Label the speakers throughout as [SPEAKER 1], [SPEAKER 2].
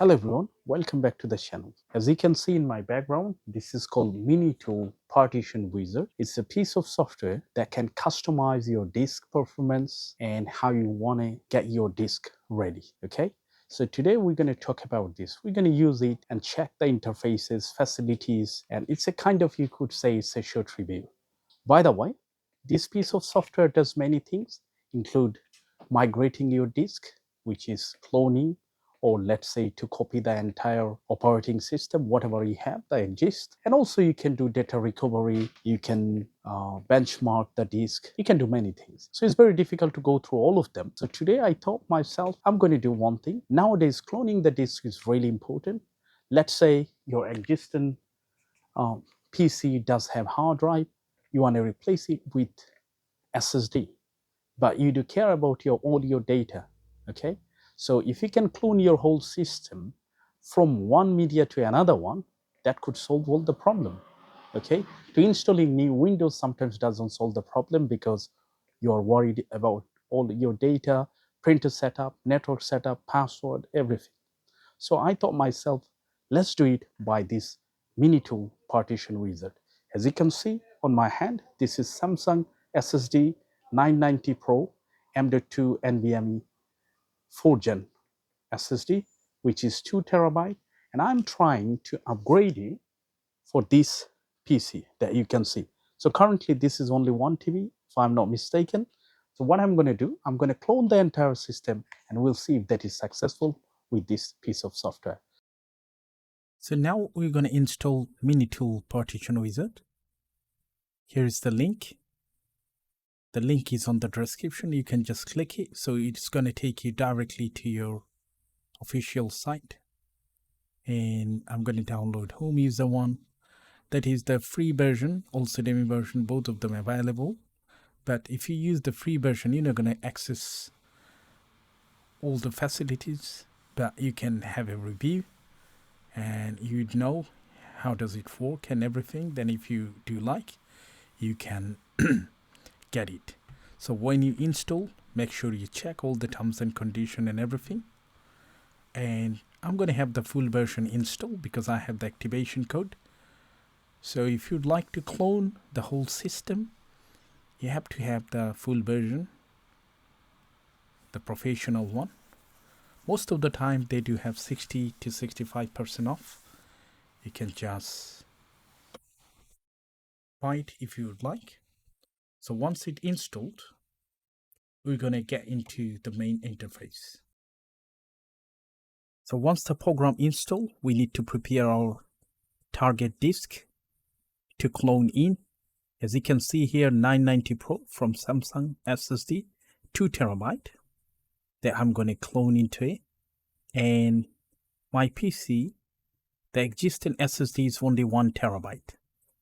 [SPEAKER 1] Hello everyone, welcome back to the channel. As you can see in my background, this is called MiniTool Partition Wizard. It's a piece of software that can customize your disk performance and how you want to get your disk ready. Okay, so today we're going to talk about this. We're going to use it and check the interfaces, facilities, and it's a kind of, you could say, it's a short review. By the way, this piece of software does many things, include migrating your disk, which is cloning, or let's say to copy the entire operating system, whatever you have that exists. And also you can do data recovery, you can benchmark the disk, you can do many things. So it's very difficult to go through all of them. So today I thought myself, I'm going to do one thing. Nowadays, cloning the disk is really important. Let's say your existing PC does have hard drive, you want to replace it with SSD, but you do care about your audio data. Okay, so if you can clone your whole system from one media to another one, that could solve all the problem. Okay, to installing new Windows sometimes doesn't solve the problem because you are worried about all your data, printer setup, network setup, password, everything. So I thought myself, let's do it by this MiniTool Partition Wizard. As you can see on my hand, this is Samsung SSD 990 Pro M.2 NVMe 4 Gen SSD, which is 2 terabyte, and I'm trying to upgrade it for this PC that you can see. So currently this is only 1 TB, if I'm not mistaken. So what I'm going to do, I'm going to clone the entire system and we'll see if that is successful with this piece of software.
[SPEAKER 2] So now we're going to install MiniTool Partition Wizard. Here is the link. The link is on the description. You can just click it. So it's going to take you directly to your official site. And I'm going to download Home User 1. That is the free version, also demo version, both of them available. But if you use the free version, you're not going to access all the facilities, but you can have a review and you'd know how does it work and everything. Then if you do like, you can get it. So when you install, make sure you check all the terms and condition and everything. And I'm going to have the full version installed because I have the activation code. So if you'd like to clone the whole system, you have to have the full version, the professional one. Most of the time they do have 60 to 65% off. You can just buy it if you would like. So once it's installed, we're going to get into the main interface. So once the program installed, we need to prepare our target disk to clone in. As you can see here, 990 Pro from Samsung SSD, 2 terabyte that I'm going to clone into it. And my PC, the existing SSD is only 1 terabyte.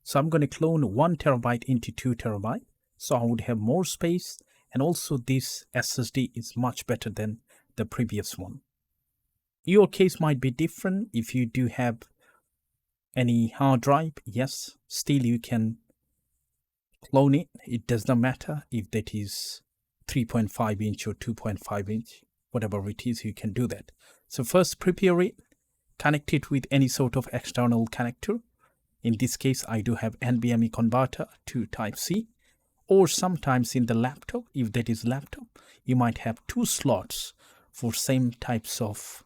[SPEAKER 2] So I'm going to clone 1 terabyte into 2 terabyte. So I would have more space. And also this SSD is much better than the previous one. Your case might be different. If you do have any hard drive, yes, still you can clone it. It does not matter if that is 3.5 inch or 2.5 inch, whatever it is, you can do that. So first prepare it, connect it with any sort of external connector. In this case, I do have NVMe converter to Type-C, or sometimes in the laptop, if that is laptop, you might have 2 slots for same types of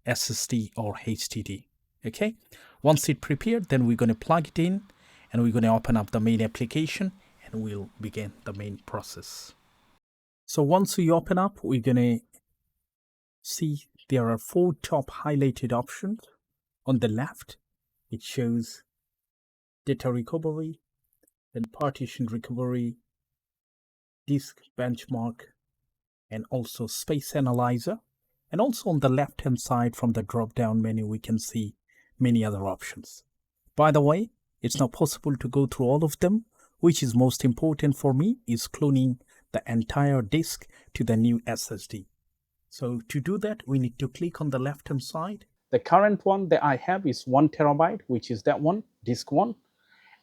[SPEAKER 2] SSD or HDD. Okay, once it's prepared, then we're going to plug it in and we're going to open up the main application and we'll begin the main process. So once we open up, we're going to see there are 4 top highlighted options. On the left, it shows data recovery, then partition recovery, disk benchmark, and also space analyzer. And also on the left hand side from the drop down menu, we can see many other options. By the way, it's not possible to go through all of them. Which is most important for me is cloning the entire disk to the new SSD. So to do that, we need to click on the left hand side.
[SPEAKER 1] The current one that I have is 1 terabyte, which is that one, disk 1.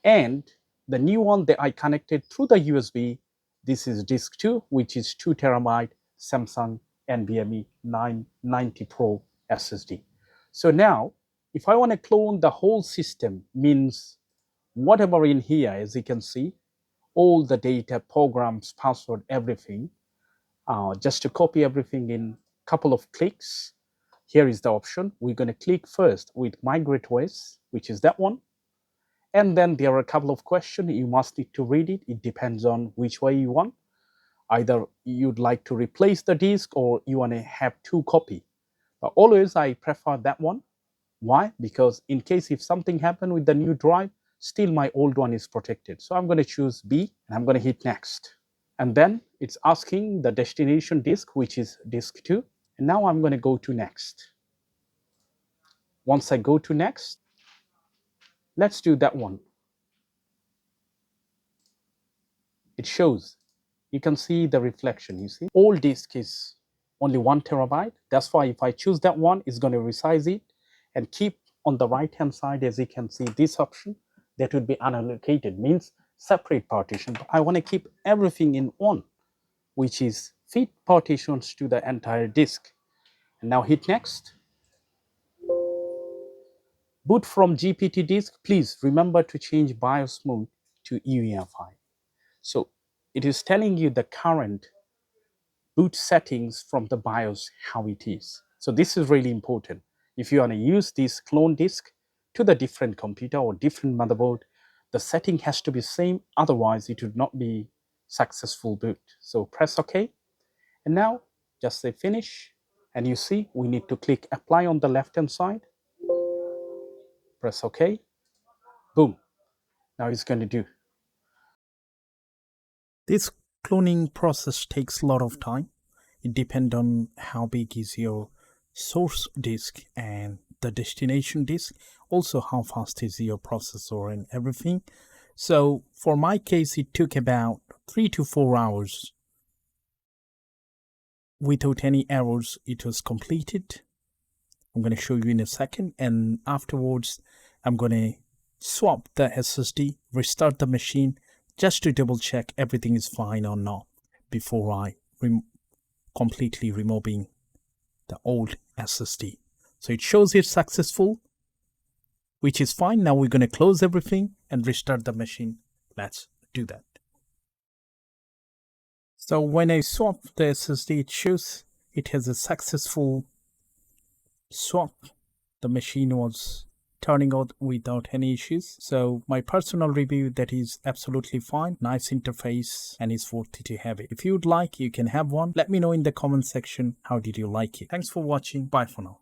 [SPEAKER 1] And the new one that I connected through the USB, this is disk 2, which is 2 terabyte Samsung NVMe 990 Pro SSD. So now, if I want to clone the whole system, means whatever in here, as you can see, all the data, programs, password, everything, just to copy everything in a couple of clicks, here is the option. We're going to click first with Migrate OS, which is that one. And then there are a couple of questions. You must need to read it. It depends on which way you want. Either you'd like to replace the disk or you want to have two copies. But always I prefer that one. Why? Because in case if something happened with the new drive, still my old one is protected. So I'm going to choose B and I'm going to hit next. And then it's asking the destination disk, which is disk 2. And now I'm going to go to next. Once I go to next, let's do that one. It shows. You can see the reflection, you see. Old disk is only 1 terabyte. That's why if I choose that one, it's going to resize it and keep on the right hand side, as you can see, this option that would be unallocated, means separate partition. But I want to keep everything in one, which is feed partitions to the entire disk. And now hit next. Boot from GPT disk. Please remember to change BIOS mode to UEFI. So it is telling you the current boot settings from the BIOS, how it is. So this is really important. If you want to use this clone disk to the different computer or different motherboard, the setting has to be same, otherwise it would not be successful boot. So press OK. And now just say finish. And you see we need to click apply on the left hand side. Press OK. Boom. Now it's going to do.
[SPEAKER 2] This cloning process takes a lot of time. It depends on how big is your source disk and the destination disk, also how fast is your processor and everything. So for my case, it took about 3 to 4 hours. Without any errors, it was completed. I'm going to show you in a second, and afterwards I'm going to swap the SSD, restart the machine just to double check everything is fine or not before I completely removing the old SSD. So it shows it's successful, which is fine. Now we're going to close everything and restart the machine. Let's do that. So when I swap the SSD, it shows it has a successful swap. The machine was turning out without any issues. So my personal review, that is absolutely fine. Nice interface and is worthy to have it. If you would like, you can have one. Let me know in the comment section how did you like it. Thanks for watching. Bye for now.